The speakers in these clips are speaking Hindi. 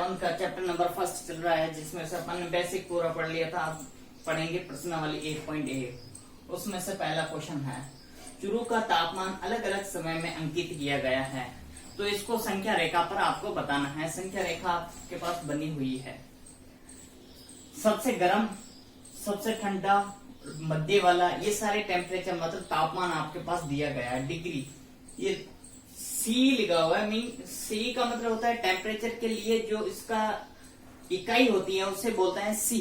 11 का चैप्टर नंबर फर्स्ट चल रहा है, जिसमें से अपन ने बेसिक पूरा पढ़ लिया था। अब पढ़ेंगे प्रश्नावली 1.1। उसमें से पहला क्वेश्चन है, चुरू का तापमान अलग अलग समय में अंकित किया गया है, तो इसको संख्या रेखा पर आपको बताना है। संख्या रेखा आपके पास बनी हुई है। सबसे गर्म, सबसे ठंडा, मध्य वाला, ये सारे टेम्परेचर मतलब तापमान आपके पास दिया गया है। डिग्री, ये सी लिखा हुआ है। मीन सी का मतलब होता है टेम्परेचर के लिए जो इसका इकाई होती है उसे बोलते हैं सी।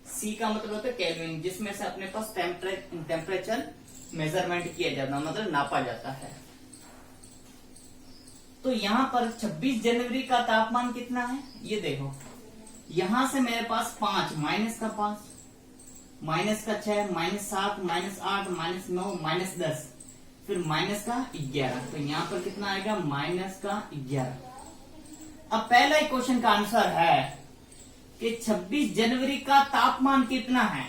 सी का मतलब होता है केल्विन, जिसमें से अपने पास टेम्परेचर मेजरमेंट किया जाता, मतलब नापा जाता है। तो यहाँ पर 26 जनवरी का तापमान कितना है ये देखो। यहां से मेरे पास 5, माइनस का 5, माइनस का 6, -7, -8, -9, -10, फिर माइनस का 11। तो यहाँ पर कितना आएगा? माइनस का 11। अब पहला क्वेश्चन का आंसर है कि 26 जनवरी का तापमान कितना है?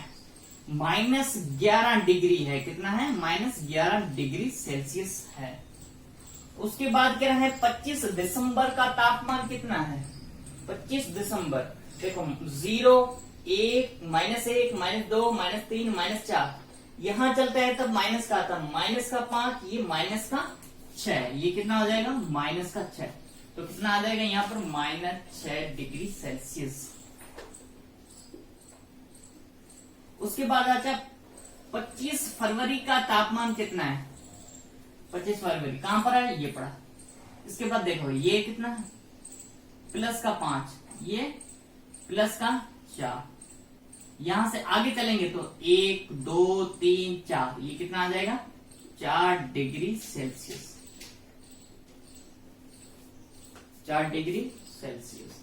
-11 डिग्री है। कितना है? -11 डिग्री सेल्सियस है। उसके बाद क्या है? 25 दिसंबर का तापमान कितना है? 25 दिसंबर देखो, 0, 1, -1, -2, -3, -4, यहां चलता है तब माइनस का आता, माइनस का 5, ये माइनस का 6, ये कितना हो जाएगा? माइनस का 6। तो कितना आ जाएगा यहाँ पर? -6 डिग्री सेल्सियस। उसके बाद अच्छा, 25 फरवरी का तापमान कितना है? 25 फरवरी कहां पर है? ये पड़ा। इसके बाद देखो, ये कितना है? प्लस का 5, ये प्लस का 4। यहां से आगे चलेंगे तो 1, 2, 3, 4, ये कितना आ जाएगा? 4 डिग्री सेल्सियस। 4 degree Celsius.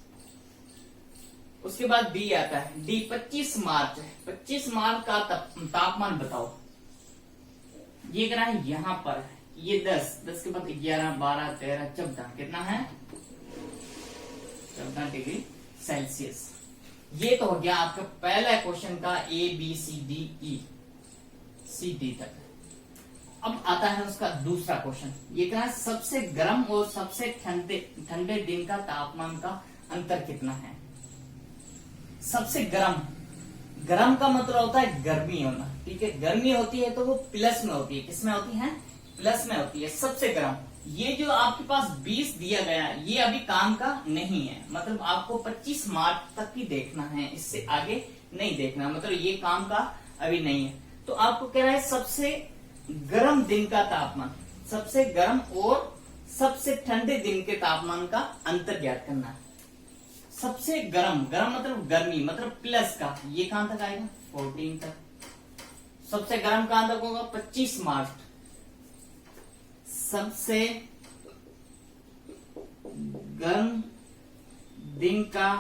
उसके बाद डी आता है। डी 25 मार्च है। 25 मार्च का तापमान बताओ। ये क्या है? यहां पर है। ये 10 के बाद 11, 12, 13, 14, कितना है? 14 डिग्री सेल्सियस। ये तो हो गया आपका पहला क्वेश्चन का A B C D E C D तक। अब आता है उसका दूसरा क्वेश्चन। ये क्या है? सबसे गर्म और सबसे ठंडे दिन का तापमान का अंतर कितना है? सबसे गर्म का मतलब होता है गर्मी होना, ठीक है। गर्मी होती है तो वो प्लस में होती है। किसमें होती है? प्लस में होती है। सबसे गर्म, ये जो आपके पास 20 दिया गया है, ये अभी काम का नहीं है। मतलब आपको 25 मार्च तक ही देखना है, इससे आगे नहीं देखना। मतलब ये काम का अभी नहीं है। तो आपको कह रहा है सबसे गर्म दिन का तापमान, सबसे गर्म और सबसे ठंडे दिन के तापमान का अंतर ज्ञात करना है। सबसे गर्म मतलब गर्मी, मतलब प्लस का, ये कहां तक आएगा? 14 तक। सबसे गर्म कहां तक होगा? 25 मार्च। सबसे गर्म दिन का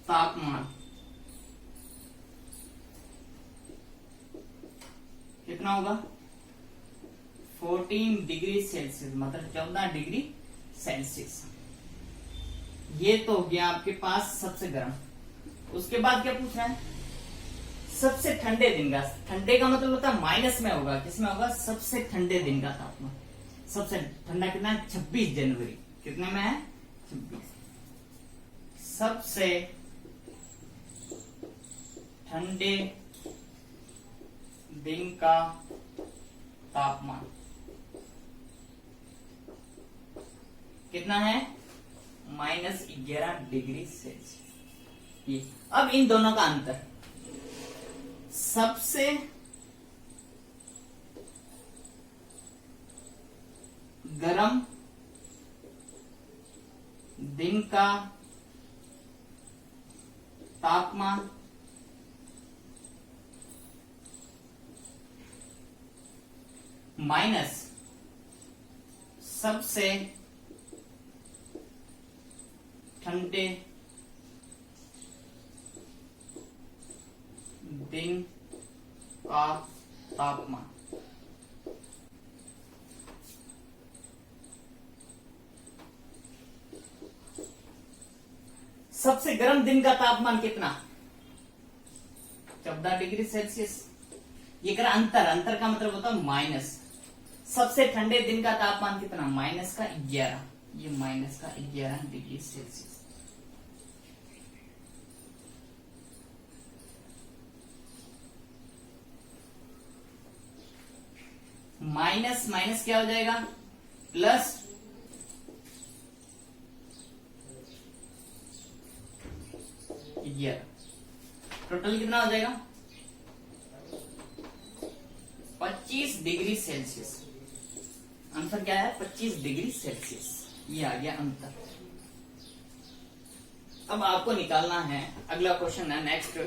तापमान कितना होगा? 14 डिग्री सेल्सियस, मतलब 14 डिग्री सेल्सियस। ये तो हो गया आपके पास सबसे गर्म। उसके बाद क्या पूछ रहा है? सबसे ठंडे दिन का। ठंडे का मतलब होता है माइनस में होगा। किसमें होगा? सबसे ठंडे दिन का तापमान। सबसे ठंडा कितना है? 26 जनवरी। कितने में है? 26। सबसे ठंडे दिन का तापमान कितना है? -11 डिग्री सेल्सियस। ये अब इन दोनों का अंतर। सबसे गर्म दिन का तापमान माइनस सबसे ठंडे दिन का तापमान। सबसे गर्म दिन का तापमान कितना? 14 डिग्री सेल्सियस। ये करा अंतर का मतलब होता है माइनस। सबसे ठंडे दिन का तापमान कितना? -11। ये माइनस का 11 डिग्री सेल्सियस। माइनस माइनस क्या हो जाएगा, प्लस, टोटल कितना हो जाएगा 25 डिग्री सेल्सियस। आंसर क्या है 25 डिग्री सेल्सियस, ये आ गया अंतर। अब आपको निकालना है, अगला क्वेश्चन है नेक्स्ट,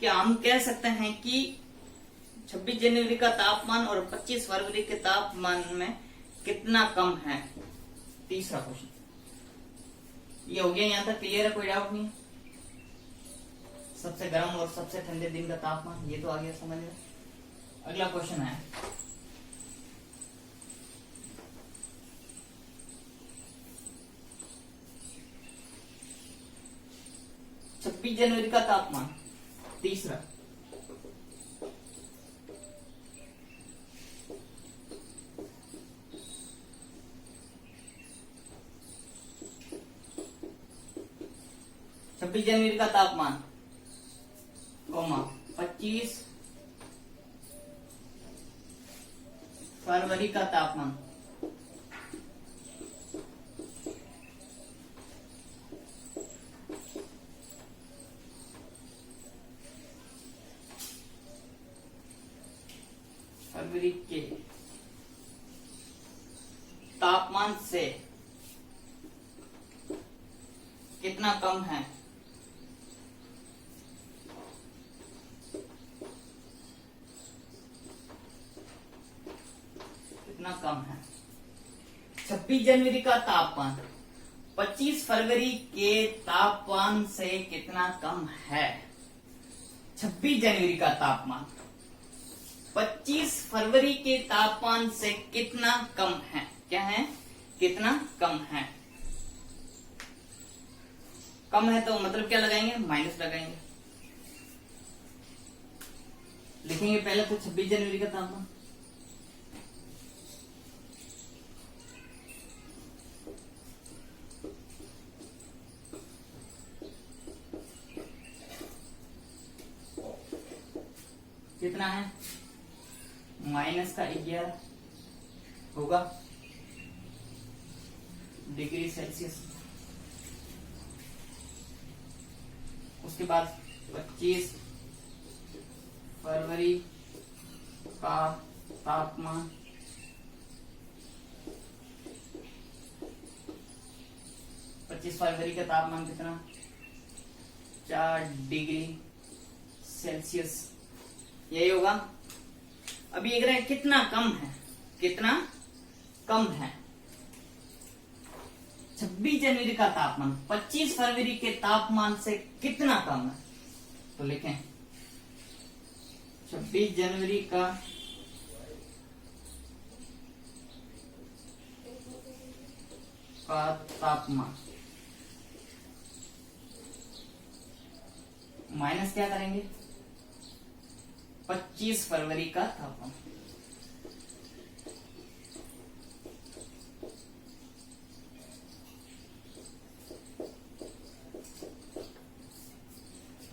क्या हम कह सकते हैं कि 26 जनवरी का तापमान और 25 फरवरी के तापमान में कितना कम है। तीसरा क्वेश्चन ये हो गया, यहां तक क्लियर है, कोई डाउट नहीं। सबसे गर्म और सबसे ठंडे दिन का तापमान ये तो आ गया समझ में। अगला क्वेश्चन है, छब्बीस जनवरी का तापमान, तीसरा, छब्बीस जनवरी का तापमान, 25 फरवरी का तापमान, फरवरी के तापमान से कितना कम है। कितना कम है 26 जनवरी का तापमान 25 फरवरी के तापमान से कितना कम है। 26 जनवरी का तापमान 25 फरवरी के तापमान से कितना कम है, क्या है कितना कम है। कम है तो मतलब क्या लगाएंगे, माइनस लगाएंगे। लिखेंगे पहले तो 26 जनवरी का तापमान, कितना है माइनस का 11 होगा डिग्री सेल्सियस। उसके बाद 25 फरवरी का तापमान 25 फरवरी का तापमान कितना 4 डिग्री सेल्सियस, यही होगा। अभी एक रहा कितना कम है, कितना कम है 26 जनवरी का तापमान 25 फरवरी के तापमान से कितना कम है। तो लिखें 26 जनवरी का तापमान माइनस क्या करेंगे 25 फरवरी का तापमान।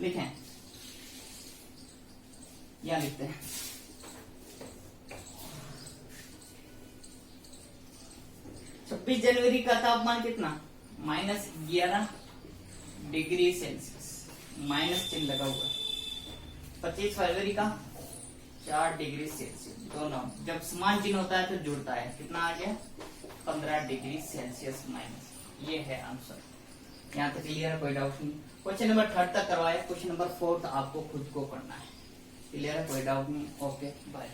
लिखें, यहां लिखते हैं 26 जनवरी का तापमान कितना -11 डिग्री सेल्सियस, माइनस चिन्ह लगा हुआ। 25 फरवरी का 4 डिग्री सेल्सियस, दोनों जब समान चिन्ह होता है तो जुड़ता है। कितना आ गया 15 डिग्री सेल्सियस माइनस, ये है आंसर। यहाँ तक क्लियर है, कोई डाउट नहीं। क्वेश्चन नंबर 3 तक करवाया, क्वेश्चन नंबर 4 आपको खुद को करना है। क्लियर है, कोई डाउट नहीं। Okay bye.